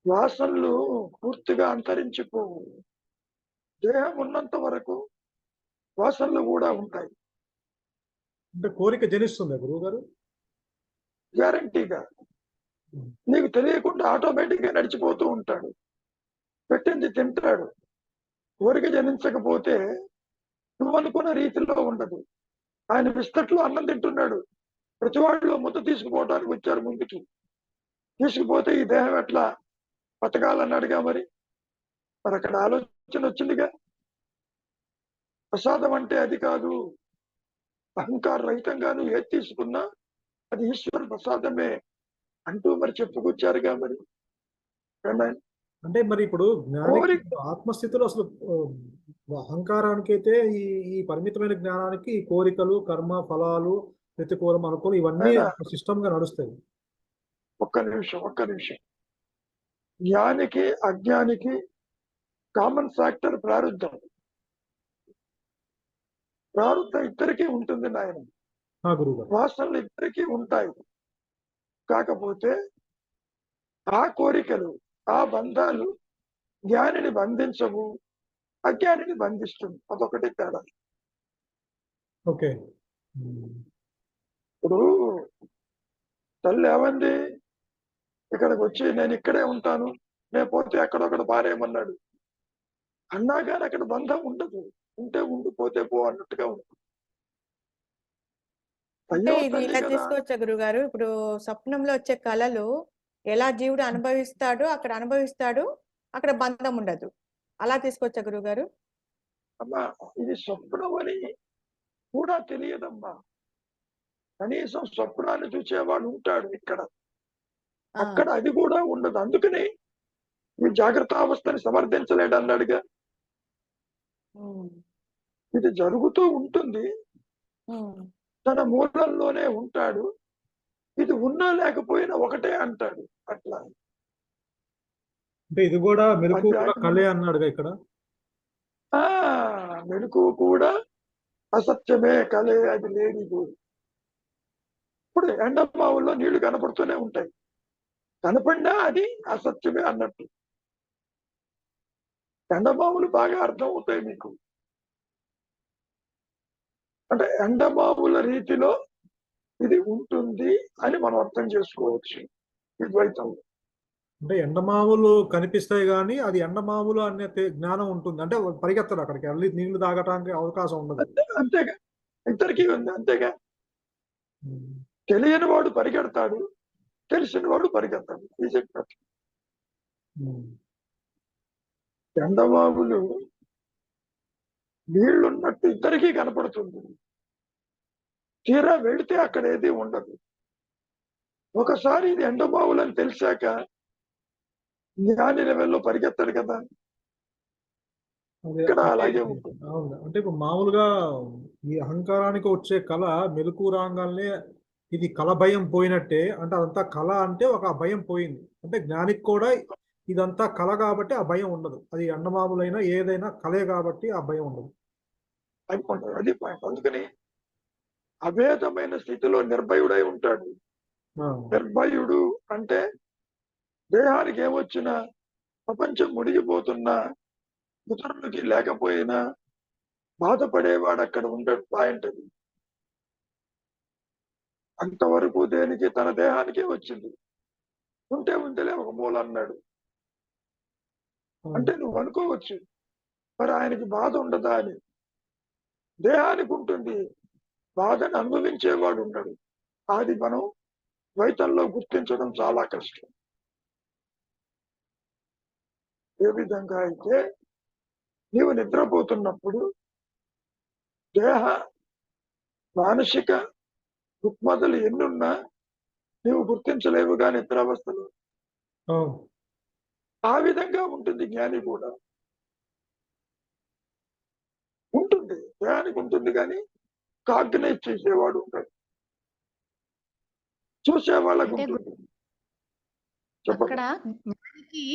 వాసనలు పూర్తిగా అంతరించిపోవు, దేహం ఉన్నంత వరకు వాసనలు కూడా ఉంటాయి. అంటే కోరిక జనిస్తుందా గురువు గారు? గ్యారంటీగా నీకు తెలియకుండా ఆటోమేటిక్ గా నడిచిపోతూ ఉంటాడు, పెట్టింది తింటాడు. కోరిక జనించకపోతే నువ్వు అనుకున్న రీతిలో ఉండదు. ఆయన బిస్కెట్లు అన్నం తింటున్నాడు, ప్రతి వాళ్ళు ముద్ద తీసుకుపోవడానికి వచ్చారు ముందుకి. తీసుకుపోతే ఈ దేహం ఎట్లా బతకాలన్నాడుగా. మరి అక్కడ ఆలోచన వచ్చిందిగా, ప్రసాదం అంటే అది కాదు, అహంకార రహితంగా నువ్వు ఏది తీసుకున్నా అది ఈశ్వర ప్రసాదమే అంటూ మరి చెప్పుకొచ్చారుగా. మరి అంటే మరి ఇప్పుడు ఆత్మస్థితిలో అసలు అహంకారానికి అయితే ఈ పరిమితమైన జ్ఞానానికి కోరికలు, కర్మ ఫలాలు, ప్రతికూలం అనుకూలం ఇవన్నీ సిస్టమ్ గా నడుస్తాయి. ఒక్క నిమిషం. జ్ఞానికి అజ్ఞానికి కామన్ ఫ్యాక్టర్ ప్రారుద్ధం ఇద్దరికీ ఉంటుంది నాయన. వాసనలు ఇద్దరికీ ఉంటాయి. కాకపోతే ఆ కోరికలు, ఆ బంధాలు జ్ఞానిని బంధించవు, అజ్ఞానిని బంధిస్తుంది. అదొకటి తేడా. ఓకే, ఇప్పుడు తల్లి ఏమంది, ఇక్కడికి వచ్చి నేను ఇక్కడే ఉంటాను, నేను పోతే ఎక్కడొక్కడ పారేయమన్నాడు అన్నా కానీ అక్కడ బంధం ఉండదు. ఉంటే ఉండిపోతే పో అన్నట్టుగా ఉంటుంది. ఇలా తీసుకోవచ్చా గురుగారు? ఇప్పుడు స్వప్నంలో వచ్చే కళలు ఎలా జీవుడు అనుభవిస్తాడు, అక్కడ బంధం ఉండదు. అలా తీసుకొచ్చా గురుగారు. అమ్మా ఇది స్వప్నం అని కూడా తెలియదమ్మా. కనీసం స్వప్నాన్ని చూసేవాడు ఉంటాడు ఇక్కడ, అక్కడ అది కూడా ఉండదు. అందుకని ఈ జాగ్రత్త అవస్థని సమర్థించలేడు అన్నాడుగా. ఇది జరుగుతూ ఉంటుంది, తన మూలంలోనే ఉంటాడు, ఇది ఉన్నా లేకపోయినా ఒకటే అంటాడు. అట్లా అంటే ఇది కూడా మెలకు కూడా కళే అన్నాడుగా ఇక్కడ. మెలకు కూడా అసత్యమే, కలే, అది లేదు. ఇప్పుడు ఎండమావుల్లో నీళ్లు కనపడుతూనే ఉంటాయి, కనపడినా అది అసత్యమే అన్నట్టు. ఎండమావులు బాగా అర్థం అవుతాయి మీకు. అంటే ఎండమావుల రీతిలో ఇది ఉంటుంది అని మనం అర్థం చేసుకోవచ్చు ఈ ద్వైతంలో. అంటే ఎండమావులు కనిపిస్తాయి కానీ అది ఎండమావులు అనే జ్ఞానం ఉంటుంది. అంటే పరిగెత్తాడు అక్కడికి వెళ్ళి నీళ్లు తాగటానికి అవకాశం ఉండదు. అంతేగా, ఇద్దరికీ ఉంది అంతేగా. తెలియని వాడు పరిగెడతాడు, తెలిసిన వాడు పరిగెత్తాడు. ఈ చెప్పినట్టు ఎండమావులు నీళ్లున్నట్టు ఇద్దరికీ కనపడుతుంది, తీరా వెళితే అక్కడ ఏది ఉండదు. ఒకసారి ఇది ఎండమావులు అని తెలిసాక జ్ఞాని లెవెల్లో పరిగెత్తాడు కదా, ఇక్కడ అలాగే ఉంటుంది. అవును. అంటే ఇప్పుడు మామూలుగా ఈ అహంకారానికి వచ్చే కళ మెలకు రాగానే ఇది కళ భయం పోయినట్టే. అంటే అదంతా కళ అంటే ఒక భయం పోయింది. అంటే జ్ఞానికి కూడా ఇదంతా కళ కాబట్టి ఆ భయం ఉండదు. అది ఎండమాములైనా ఏదైనా కళే కాబట్టి ఆ భయం ఉండదు. అది పాయింట్. అందుకని అభేదమైన స్థితిలో నిర్భయుడై ఉంటాడు. నిర్భయుడు అంటే దేహానికి ఏమొచ్చినా, ప్రపంచం మునిగిపోతున్నా, ఇతరులకి లేకపోయినా బాధపడేవాడు అక్కడ ఉండడు. పాయింట్ అది. అంతవరకు దేనికి తన దేహానికే వచ్చింది, ఉంటే ఉంటేలే ఒక మూల అన్నాడు. అంటే నువ్వు అనుకోవచ్చు మరి ఆయనకి బాధ ఉండదా అని. దేహానికి ఉంటుంది, బాధను అనుభవించేవాడు ఉండడు. అది మనం ద్వైతంలో గుర్తించడం చాలా కష్టం. ఏ విధంగా అయితే నీవు నిద్రపోతున్నప్పుడు దేహ మానసిక రుగ్మతలు ఎన్నున్నా నీవు గుర్తించలేవుగా నిద్రావస్థలో. ఆ విధంగా ఉంటుంది జ్ఞాని కూడా. ఉంటుంది, దేహానికి ఉంటుంది కానీ కాగ్నైజ్ చేసేవాడు ఉంటాడు, చూసేవాళ్ళకు ఉంటుంది. అక్కడ జ్ఞానికి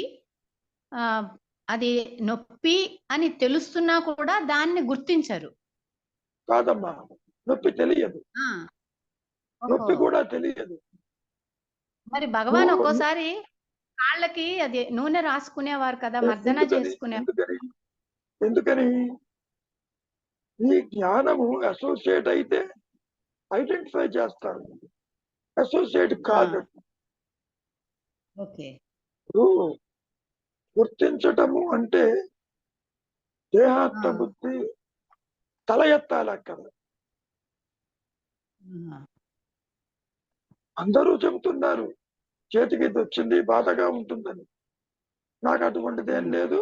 అది నొప్పి అని తెలుస్తున్నా కూడా దాన్ని గుర్తించరు. కాదమ్మా, నొప్పి తెలియదు, నొప్పి కూడా తెలియదు. మరి భగవాన్ ఒక్కోసారి కాళ్ళకి అది నూనె రాసుకునేవారు కదా, మర్దన చేసుకునేవారు. ఎందుకని ఈ జ్ఞానము అసోసియేట్ అయితే ఐడెంటిఫై చేస్తారు, అసోసియేట్ కాదు. గుర్తించటము అంటే దేహాత్మ బుద్ధి తల ఎత్తాలి అక్కడ. అందరూ చెబుతున్నారు చేతికి ఇది వచ్చింది, బాధగా ఉంటుందని. నాకు అటువంటిది ఏం లేదు,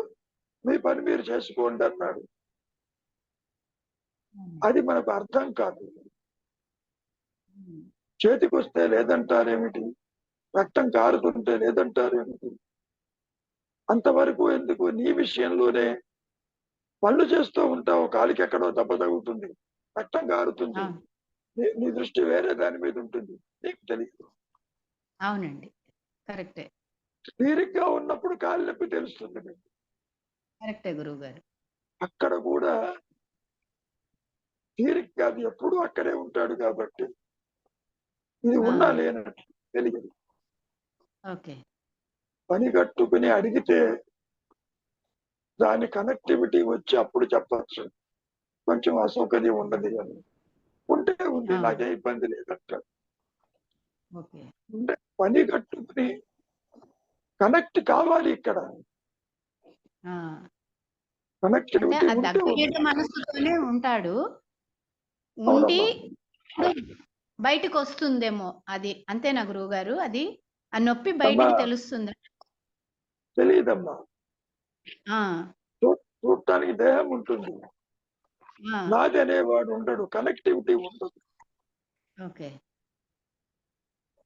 మీ పని మీరు చేసుకోండి అన్నాడు. అది మనకు అర్థం కాదు. చేతికి వస్తే లేదంటారేమిటి, రక్తం కారుతుంటే లేదంటారేమిటి, అంతవరకు ఎందుకు? నీ విషయంలోనే పనులు చేస్తూ ఉంటావు, కాలికి ఎక్కడో దెబ్బ తగులుతుంది, రక్తం కారుతుంది, నీ దృష్టి వేరే దాని మీద ఉంటుంది, నీకు తెలియదు. అవునండి, కరెక్టే. తీరిగ్గా ఉన్నప్పుడు కాలి నొప్పి తెలుస్తుంది మీకు. కరెక్టే గురువు గారు. అక్కడ కూడా తీరిగ్గా అది ఎప్పుడూ అక్కడే ఉంటాడు కాబట్టి ఇది ఉన్నా లేనట్టు తెలియదు. పని కట్టుకుని అడిగితే దాని కనెక్టివిటీ వచ్చి అప్పుడు చెప్పచ్చు కొంచెం అసౌకర్యం ఉండదు అని. ఉంటే ఉంది, నాకే ఇబ్బంది లేదంటాడు. అంటే పని కట్టుకుని కనెక్ట్ కావాలి ఇక్కడ. మనసుతోనే ఉంటాడు, ఉండి బయటకు వస్తుందేమో అది. అంతేనా గురువు గారు? అది ఆ నొప్పి బయటకు తెలుస్తుంది? తెలియదమ్మా. చూడటానికి దేహం ఉంటుంది, ఆ, నాది అనేవాడు ఉండడు, కనెక్టివిటీ ఉండదు. ఓకే.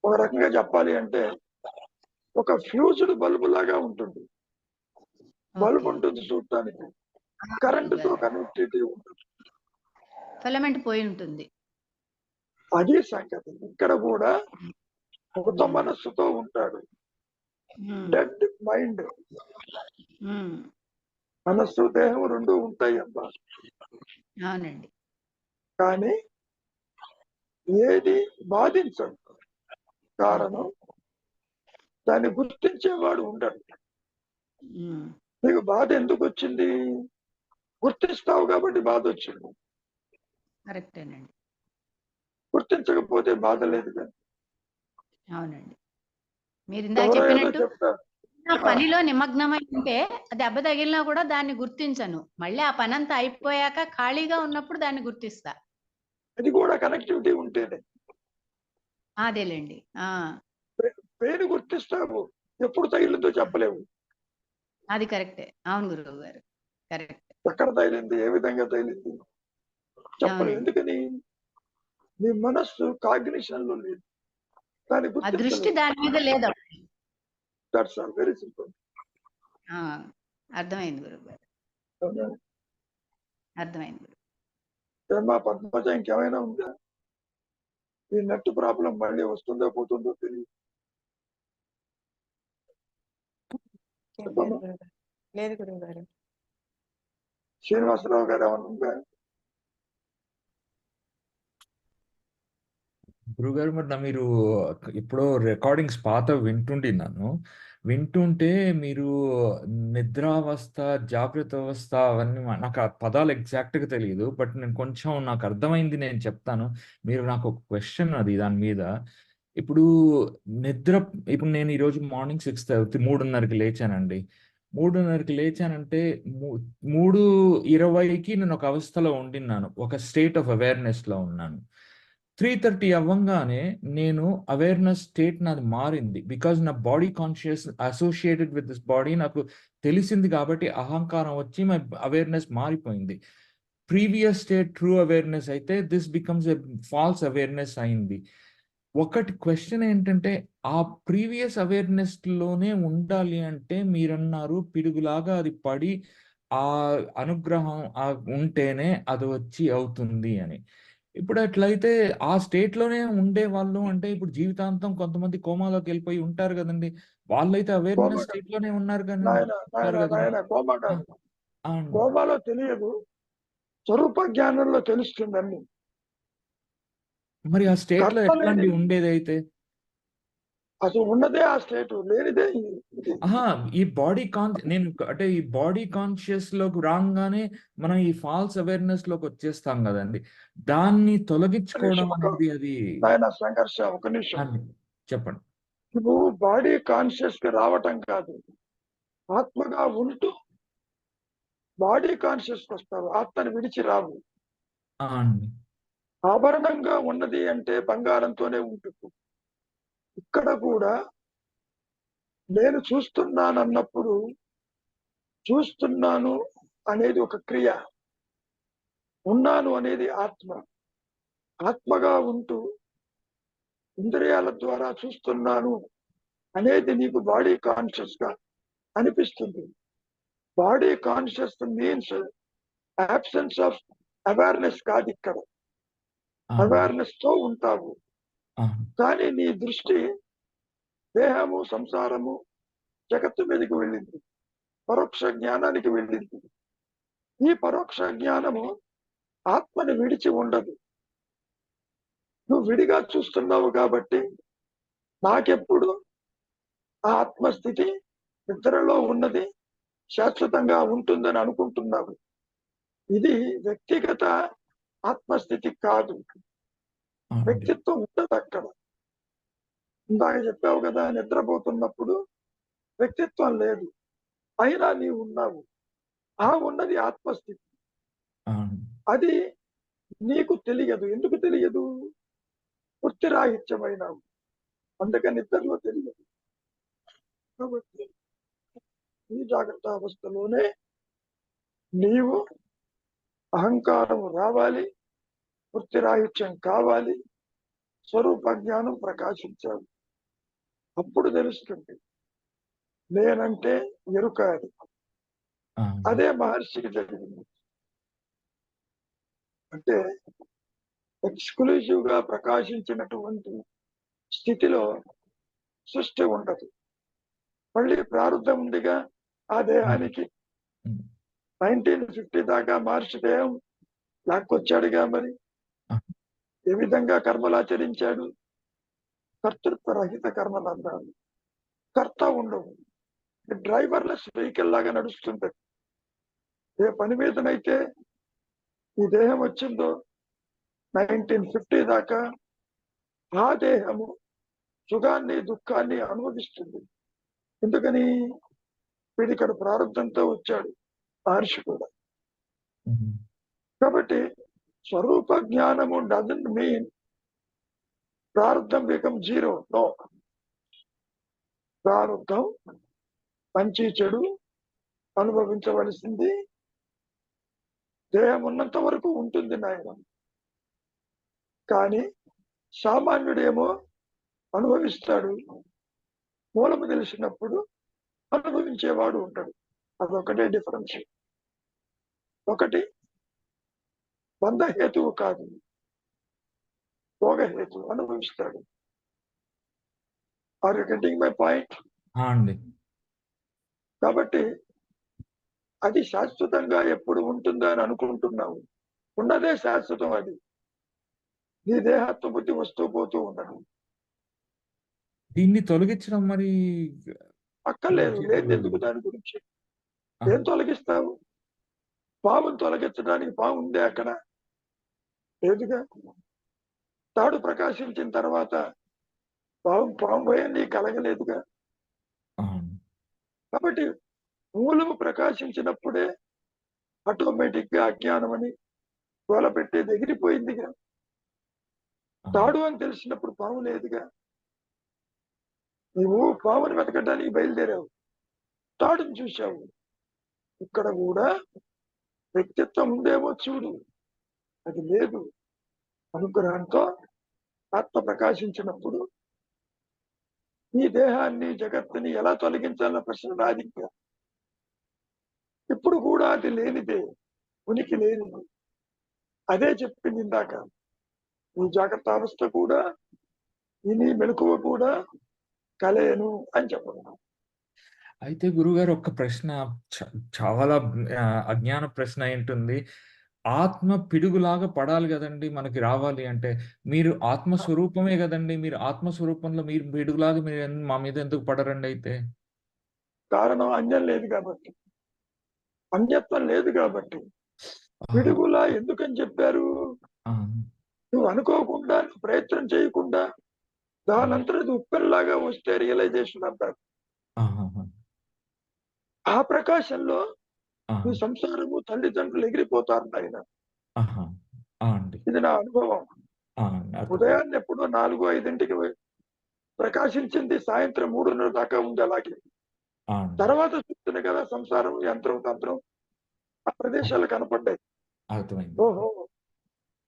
ఒక రకంగా చెప్పాలి అంటే ఒక ఫ్యూజ్డ్ బల్బు లాగా ఉంటుంది. Bulb okay. ఉంటుంది చూడటానికి, ఆ, కరెంటుతో గురుగారు. కనెక్టివిటీ ఉంటుంది. ఫిలమెంట్ పోయి ఉంటుంది. అది సంగతి. ఇక్కడ కూడా మృత ఉమ్, మనస్సుతో ఉంటాడు, ఉమ్, డెడ్ మైండ్. ఉమ్, మనస్సు దేహం రెండు ఉంటాయి అమ్మా, అవునండి. కానీ ఏది బాధించదు. కారణం దాన్ని గుర్తించేవాడు ఉండడు. ఉమ్, నీకు బాధ ఎందుకు వచ్చింది? గుర్తిస్తావు కాబట్టి బాధ వచ్చింది. కరెక్టేనండి. గుర్తించకపోతే బాధ లేదు కదా. అవునండి. మీరు ఇందాక ఎవరో ఏదో చెప్పినట్టు చెప్తారు, నా పనిలో నిమగ్నమై ఉంటే దెబ్బ తగిలినా కూడా దాన్ని గుర్తించను. మళ్ళీ ఆ పని అంతా అయిపోయాక ఖాళీగా ఉన్నప్పుడు దాన్ని గుర్తిస్తా. అది కూడా కనెక్టివిటీ ఉంటేనే. అదేలేండి. ఆ, పేరు గుర్తిస్తావు, ఎప్పుడు తగిలిందో చెప్పలేవు. అది కరెక్టే. అవును గురువు గారు, కరెక్ట్. ఎక్కడ తగిలింది, ఏ విధంగా తగిలింది చెప్పలేవు. అవునండి. ఎందుకని? నీ మనస్సు కాగ్నిషన్ లో లేదు, దాన్ని ఆ దృష్టి గుర్తించలేదు. దాని మీద లేదు. That's all, very simple. ఆ, అర్థమైంది గురువు గారు, అర్థమైంది గురువు. ఏమా పద్మజ, ఇంకేమైనా ఉందా? ఈ నెట్ ప్రాబ్లం మళ్ళీ వస్తుందో పోతుందో తెలియదు. చెప్పమ్మా. లేదు గురువు గారు. శ్రీనివాసరావు గారు ఏమైనా ఉందా? గురుగారు, మరి మీరు ఇప్పుడు రికార్డింగ్స్ పాత వింటుంటే మీరు నిద్రావస్థ, జాగ్రత్త అవస్థ అవన్నీ నాకు ఆ పదాలు ఎగ్జాక్ట్గా తెలియదు. బట్ నేను కొంచెం నాకు అర్థమైంది, నేను చెప్తాను. మీరు నాకు ఒక క్వశ్చన్ అది దాని మీద. ఇప్పుడు నిద్ర, ఇప్పుడు నేను ఈరోజు మార్నింగ్ 3:30కి లేచానండి. 3:30కి లేచానంటే 3:20కి నేను ఒక అవస్థలో ఉండిన్నాను, ఒక స్టేట్ ఆఫ్ అవేర్నెస్లో ఉన్నాను. 3:30 అవ్వంగానే నేను అవేర్నెస్ స్టేట్ నాది మారింది. బికాజ్ నా body conscious associated with this body నాకు తెలిసింది కాబట్టి అహంకారం వచ్చి మై అవేర్నెస్ మారిపోయింది. ప్రీవియస్ స్టేట్ ట్రూ అవేర్నెస్ అయితే this becomes a false awareness అయింది. ఒకటి క్వశ్చన్ ఏంటంటే, ఆ ప్రీవియస్ అవేర్నెస్ లోనే ఉండాలి అంటే మీరన్నారు పిడుగులాగా అది పడి ఆ అనుగ్రహం ఉంటేనే అది వచ్చి అవుతుంది అని. ఇప్పుడు అట్లయితే ఆ స్టేట్ లోనే ఉండే వాళ్ళు అంటే ఇప్పుడు జీవితాంతం కొంతమంది కోమాలోకి వెళ్ళిపోయి ఉంటారు కదండి. వాళ్ళైతే అవేర్నెస్ కోమా స్టేట్ లోనే ఉన్నారు కానీ నాయన ఉన్నారు నాయన కదండి. నాయన కోమా కాదు. అండి. కోమాలో తెలియదు, స్వరూప జ్ఞానంలో తెలుస్తుంది అన్ని. మరి ఆ స్టేట్ లో కర్త ఎట్లా లేని, అండి ఉండేదైతే? అసలు ఉన్నదే ఆ స్టేట్, లేనిదే ఇది. ఆహా, ఈ అంటే ఈ బాడీ కాన్షియస్ లోకి రాగానే మనం ఈ ఫాల్స్ అవేర్నెస్ లోకి వచ్చేస్తాం కదండి. దాన్ని తొలగించుకోవడం అనేది అది నాయన సంఘర్ష, ఒక నిమిషం. అండి. చెప్పండి. నువ్వు బాడీ కాన్షియస్ కి రావటం కాదు, ఆత్మగా ఉంటూ బాడీ కాన్షియస్ వస్తావు, ఆత్మని విడిచి రావు. అండి. ఆభరణంగా ఉన్నది అంటే బంగారంతోనే ఉంటుంది. ఇక్కడ కూడా నేను చూస్తున్నానన్నప్పుడు చూస్తున్నాను అనేది ఒక క్రియ, ఉన్నాను అనేది ఆత్మ. ఆత్మగా ఉంటూ ఇంద్రియాల ద్వారా చూస్తున్నాను అనేది నీకు బాడీ కాన్షియస్ గా అనిపిస్తుంది. Body conscious means absence of awareness కాదు. ఇక్కడ అవేర్నెస్ తో ఉంటావు, కానీ నీ దృష్టి దేహము, సంసారము, జగత్తు మీదకి వెళ్ళింది, పరోక్ష జ్ఞానానికి వెళ్ళింది. ఈ పరోక్ష జ్ఞానము ఆత్మని విడిచి ఉండదు. నువ్వు విడిగా చూస్తున్నావు కాబట్టి నాకెప్పుడు ఆ ఆత్మస్థితి నిద్రలో ఉన్నది శాశ్వతంగా ఉంటుందని అనుకుంటున్నావు. ఇది వ్యక్తిగత ఆత్మస్థితి కాదు, వ్యక్తిత్వం ఉండదు అక్కడ. ఇందాక చెప్పావు కదా, నిద్రపోతున్నప్పుడు వ్యక్తిత్వం లేదు, అయినా నీవు ఉన్నావు. ఆ ఉన్నది ఆత్మస్థితి. అది నీకు తెలియదు. ఎందుకు తెలియదు? వృత్తిరాహిత్యమైనావు, అందుకని నిద్రలో తెలియదు. కాబట్టి ఈ జాగ్రత్త అవస్థలోనే నీవు అహంకారం రావాలి, వృత్తిరాహిత్యం కావాలి, స్వరూప జ్ఞానం ప్రకాశించాలి. అప్పుడు తెలుస్తుంది నేనంటే ఎరుక అది. ఆ, అదే మహర్షికి జరిగింది. అంటే ఎక్స్క్లూజివ్ గా ప్రకాశించినటువంటి స్థితిలో సృష్టి ఉండదు. మళ్ళీ ప్రారంభం ఉందిగా ఆ దేహానికి. ఉమ్, 1950 దాకా మహర్షి దేహం లాక్కొచ్చాడుగా. మరి ఆ, ఏ విధంగా కర్మలు ఆచరించాడు? కర్తృత్వ రహిత కర్మలు అన్నారు. కర్త ఉండవు. డ్రైవర్లెస్ వెహికల్ లాగా నడుస్తుంది. ఏ పని మీదనైతే ఈ దేహం వచ్చిందో 1950 దాకా ఆ దేహము సుఖాన్ని దుఃఖాన్ని అనుభవిస్తుంది. ఎందుకని? వీడిక్కడ ప్రారంభంతో వచ్చాడు మహర్షి కూడా. ఉమ్, కాబట్టి స్వరూప జ్ఞానము డజంట్ మీన్ ప్రారంధం బికమ్ జీరో. నో. ప్రారంధం మంచి చెడు అనుభవించవలసింది దేహం ఉన్నంత వరకు ఉంటుంది నాయన. కానీ సామాన్యుడేమో అనుభవిస్తాడు, మూలము తెలిసినప్పుడు అనుభవించేవాడు ఉంటాడు. అదొకటే డిఫరెన్స్. ఒకటి బంధహేతువు కాదు, భోగహేతువు, అనుభవిస్తాడు. Are you getting my point? ఆ అండి. కాబట్టి అది శాశ్వతంగా ఎప్పుడు ఉంటుందా అని అనుకుంటున్నావు. ఉన్నదే శాశ్వతం. అది నీ దేహత్వ బుద్ధి వస్తూ పోతూ ఉండదు. దీన్ని తొలగించడం మరి అక్కర్లేదు. లేదు ఎందుకు దాని గురించి? ఏం తొలగిస్తావు? పామును తొలగించడానికి పాము ఉందే అక్కడ? లేదుగా. తాడు ప్రకాశించిన తర్వాత పాము భయం నీకు కలగలేదుగా. ఆ, కాబట్టి మూలము ప్రకాశించినప్పుడే ఆటోమేటిక్ గా అజ్ఞానం అని గోలపెట్టి ఎగిరిపోయిందిగా. ఆ, తాడు అని తెలిసినప్పుడు పాము లేదుగా. నువ్వు పాముని వెతకడానికి బయలుదేరావు, తాడుని చూశావు. ఇక్కడ కూడా వ్యక్తిత్వం ఉందేమో చూడు, అది లేదు. అనుగ్రహంతో ఆత్మ ప్రకాశించినప్పుడు ఈ దేహాన్ని జగత్తుని ఎలా తొలగించాలన్న ప్రశ్న రాదు ఇంకా. ఇప్పుడు కూడా అది లేనిదే, ఉనికి లేనిది. అదే చెప్పింది ఇందాక. ఈ జాగ్రత్త అవస్థ కూడా, ఈ నీ మెలకువ కూడా కలేను అని చెప్పడం. అయితే గురుగారు ఒక్క ప్రశ్న, చాలా అజ్ఞాన ప్రశ్న ఏంటుంది. ఆత్మ పిడుగులాగా పడాలి కదండి మనకి రావాలి అంటే. మీరు ఆత్మస్వరూపమే కదండి. మీరు ఆత్మస్వరూపంలో మీరు పిడుగులాగా మీరు మా మీద ఎందుకు పడరండి అయితే? కారణం అన్యం లేదు కాబట్టి, అన్యత్వం లేదు కాబట్టి. ఆ, పిడుగులా ఎందుకని చెప్పారు? ఆ, నువ్వు అనుకోకుండా, ప్రయత్నం చేయకుండా దానంతట అది ఉప్పెనలాగా వస్తే రియలైజేషన్ అంటారు. ఆహాహా, ఆ ప్రకాశంలో ఆ, నీ సంసారము, తల్లిదండ్రులు ఎగిరిపోతారు నాయన. ఆహా, ఆ అండి. ఇది నా అనుభవం. ఆ అండి, అర్థమైంది. ఉదయాన్నే ఎప్పుడో 4-5ంటికి ప్రకాశించింది, సాయంత్రం 3:30 దాకా ఉంది అలాగే. ఆ అండి, తర్వాత చూస్తుంది కదా సంసారం, యంత్రం, తంత్రం, ఆ ప్రదేశాలు కనపడ్డాయి. అర్థమైంది. ఓహో,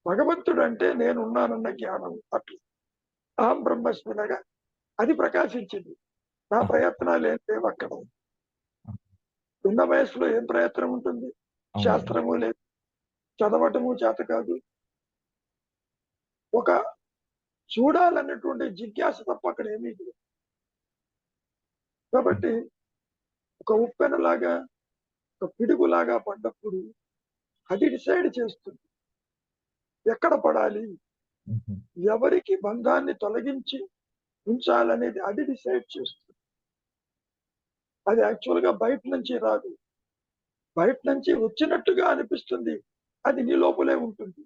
భగవంతుడు అంటే నేనున్నానన్న జ్ఞానం. అట్లా అహం బ్రహ్మస్మినగా అది ప్రకాశించింది. నా ఆ, ప్రయత్నాలు ఏం లేవు అక్కడ. ఆ, చిన్న వయసులో ఏం ప్రయత్నం ఉంటుంది? అవునండి. శాస్త్రము లేదు, చదవటము చేత కాదు. ఒక చూడాలన్నటువంటి జిజ్ఞాస తప్ప అక్కడ ఏమీ లేదు. కాబట్టి ఒక ఉప్పెనలాగా, ఒక పిడుగులాగా పడ్డప్పుడు అది డిసైడ్ చేస్తుంది ఎక్కడ పడాలి, ఉహు, ఎవరికి బంధాన్ని తొలగించి ఉంచాలనేది అది డిసైడ్ చేస్తుంది. అది యాక్చువల్ గా బయట నుంచి రాదు, బయట నుంచి వచ్చినట్టుగా అనిపిస్తుంది. అది నీ లోపలే ఉంటుంది.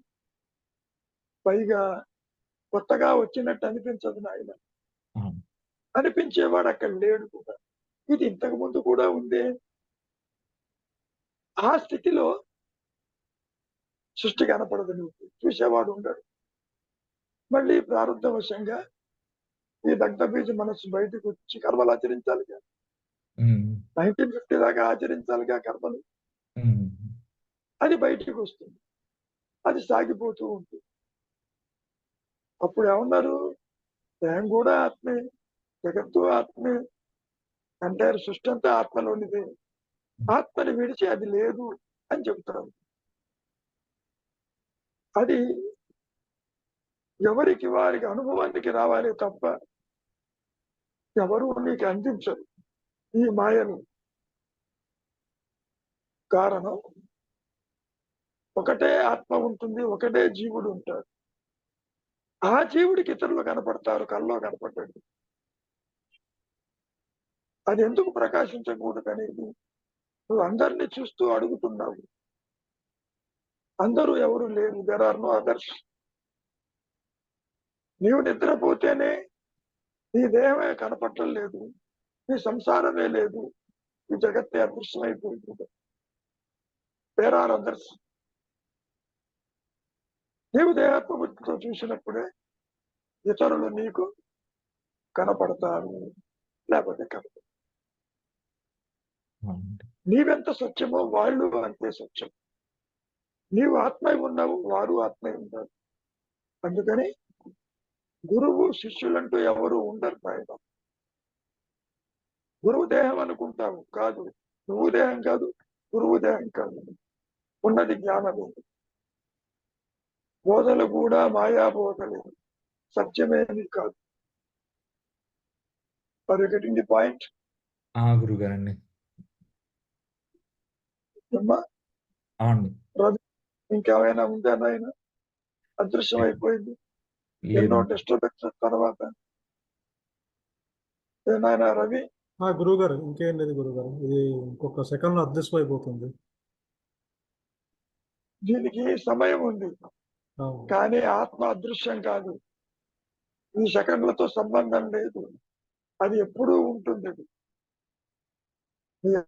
పైగా కొత్తగా వచ్చినట్టు అనిపించదు నాయన. ఆ, అనిపించేవాడు అక్కడ లేడు కూడా. ఇది ఇంతకు ముందు కూడా ఉందే. ఆ స్థితిలో సృష్టి కనపడదు, నువ్వు చూసేవాడు ఉండడు. మళ్ళీ ప్రారంభవశంగా ఈ దగ్ధ బీజ మనస్సు బయటకు వచ్చి కర్మలు ఆచరించాలిగా. ఉమ్, 1950 దాకా ఆచరించాలిగా కర్మలు. ఉమ్, అది బయటికి వస్తుంది, అది సాగిపోతూ ఉంటుంది. అప్పుడు ఏమన్నారు, దేహం కూడా ఆత్మే, జగత్తు ఆత్మే, ఎంటైర్ సృష్టి అంతా ఆత్మలోనిదే, ఆత్మని విడిచి అది లేదు అని చెబుతారు. అది ఎవరికి వారికి అనుభవానికి రావాలి తప్ప ఎవరు నీకు అందించరు ఈ మాయను. కారణం ఒకటే ఆత్మ ఉంటుంది, ఒకటే జీవుడు ఉంటాడు. ఆ జీవుడికి ఇతరులు కనపడతారు, కల్లో కనపడ్డాడు. అది ఎందుకు ప్రకాశించకూడదు అనేది నువ్వు అందరినీ చూస్తూ అడుగుతున్నావు. అందరూ ఎవరు లేరు, దేర్ ఆర్ నో అదర్స్. నీవు నిద్రపోతేనే నీ దేహమే కనపడటం లేదు, నీ సంసారమే లేదు, ఈ జగత్తే అదృశ్యమైపోతుంది. There are others. నీవు దేహాత్మబుద్ధితో చూసినప్పుడే ఇతరులు నీకు కనపడతారు, లేకపోతే కనపడతారు. అవునండి. నీవెంత సత్యమో వాళ్ళు అంతే సత్యం. నీవు ఆత్మై ఉన్నావు, వారు ఆత్మై ఉన్నారు. అందుకని గురువు శిష్యులంటూ ఎవరు ఉండరు నాయన. గురువు దేహం అనుకుంటావు, కాదు. నువ్వు దేహం కాదు, గురువు దేహం కాదు. ఉన్నది జ్ఞానమే. బోధలు కూడా మాయా బోధలే, సత్యమేమి కాదు. Are you getting the point? గురుగారండి. అమ్మా అవునండి. రవి, ఇంకేమైనా ఉందా నాయన? అదృశ్యం అయిపోయింది ఎన్నో లేదు. డిస్టర్బెన్సెస్ తర్వాత. ఏనాయనా రవి? గురువు గారు ఇంకేం లేదు గురుగారు, ఇది ఇంకొక సెకండ్ లో అదృశ్యం అయిపోతుంది. దీనికి సమయం ఉంది, అవును. కానీ ఆత్మ అదృశ్యం కాదు. ఈ సెకండ్లతో సంబంధం లేదు, అది ఎప్పుడూ ఉంటుంది.